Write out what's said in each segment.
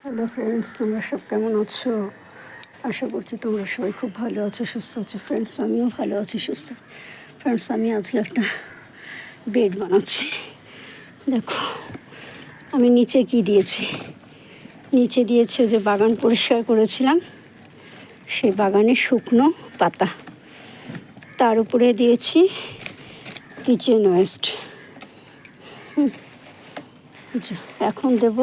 Hello friends, তোমরা সব কেমন আছো? আশা করছি তোমরা সবাই খুব ভালো আছো, সুস্থ আছো। ফ্রেন্ডস, আমিও ভালো আছি, সুস্থ। ফ্রেন্ডস, আমি আজকে একটা বেড বানাচ্ছি। দেখো, আমি নিচে কি দিয়েছি। নিচে দিয়েছি যে বাগান পরিষ্কার করেছিলাম, সেই বাগানের শুকনো পাতা। তার উপরে দিয়েছি কিচেন ওয়েস্ট। এখন দেব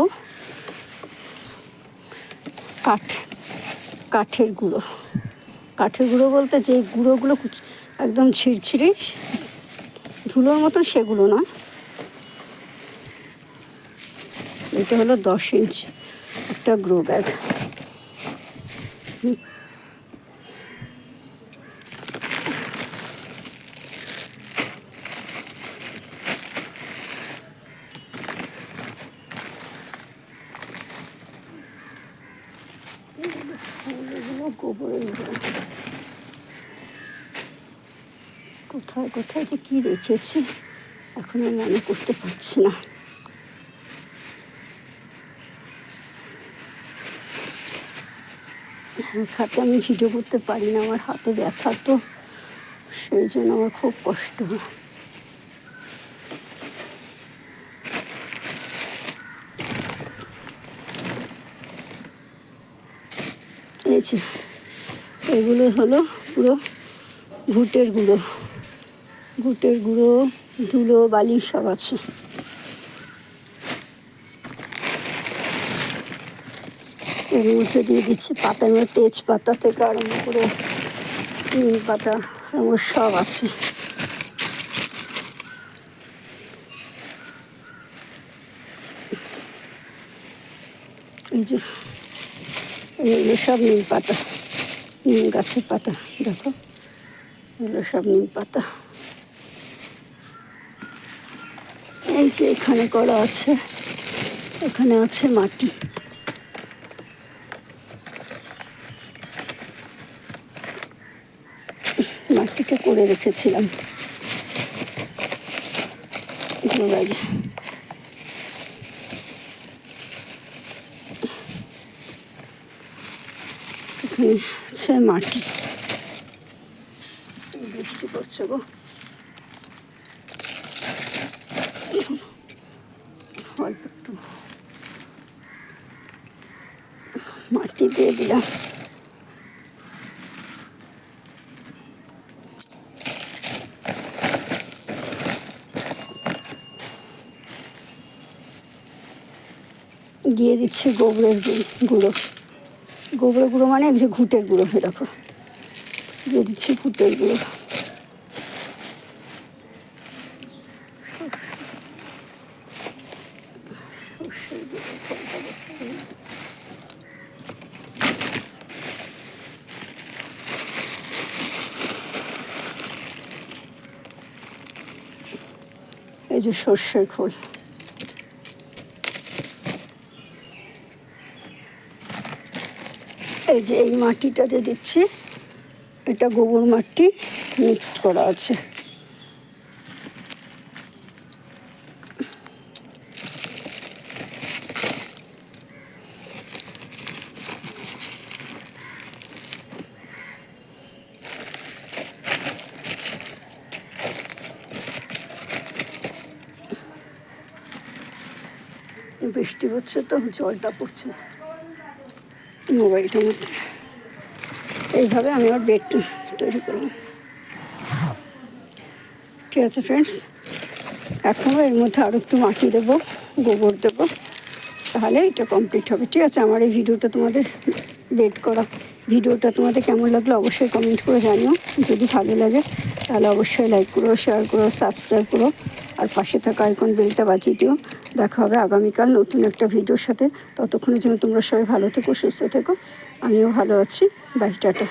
কাঠের গুঁড়ো। কাঠের গুঁড়ো বলতে যে গুঁড়োগুলো একদম ছিঁড়ছিড়ি ধুলোর মতন, সেগুলো নয়। এটা হলো 10 ইঞ্চি একটা গ্রো ব্যাগ। গোবরের গুঁড়ো কোথায় কোথায় যে কী রেখেছি এখন আমি মনে করতে পারছি না। হাতে আমি ভিডিও করতে পারি না, আমার হাতে ব্যথা, তো সেই জন্য আমার খুব কষ্ট হয়। এই যে এগুলো হলো পুরো ঘুটের গুঁড়ো। ঘুটের গুঁড়ো, ধুলো বালি সব আছে। এর মধ্যে দিয়ে দিচ্ছি পাতার মধ্যে তেজপাতা থেকে আরম্ভ করে নিম পাতা আমার সব আছে। এই যে এগুলো সব নিম পাতা, নিম গাছের পাতা। দেখো, এগুলো সব নিম পাতা। এই যে এখানে করা আছে, এখানে আছে মাটি। মাটিটা করে রেখেছিলাম গ্রো ব্যাগে। এখানে আছে মাটি। বৃষ্টি পড়ছে গো, অল্প একটু মাটি দিয়ে দিলাম। দিয়ে দিচ্ছি গোবরের গুঁড়ো। গোবরের গুঁড়ো মানে যে ঘুটের গুঁড়ো, এরকম দিয়ে দিচ্ছি ঘুটের গুঁড়ো। এই যে সর্ষের খোল। এই যে এই মাটিটা যে দিচ্ছি, এটা গোবর মাটি মিক্সড করা আছে। বৃষ্টি হচ্ছে তো জলটা পড়ছে মোবাইলটার মধ্যে। এইভাবে আমি আমার বেডটা তৈরি করলাম। ঠিক আছে ফ্রেন্ডস, এখনও এর মধ্যে আরও একটু মাটি দেবো, গোবর দেবো, তাহলে এটা কমপ্লিট হবে। ঠিক আছে, আমার এই ভিডিওটা তোমাদের বেড করা ভিডিওটা তোমাদের কেমন লাগলো অবশ্যই কমেন্ট করে জানিও। যদি ভালো লাগে তাহলে অবশ্যই লাইক করো, শেয়ার করো, সাবস্ক্রাইব করো, আর পাশে থাকা আইকন বেলটা বাজিয়ে দিও। দেখা হবে আগামীকাল নতুন একটা ভিডিওর সাথে। ততক্ষণের জন্য তোমরা সবাই ভালো থেকো, সুস্থ থেকো। আমিও ভালো আছি। Bye, tata.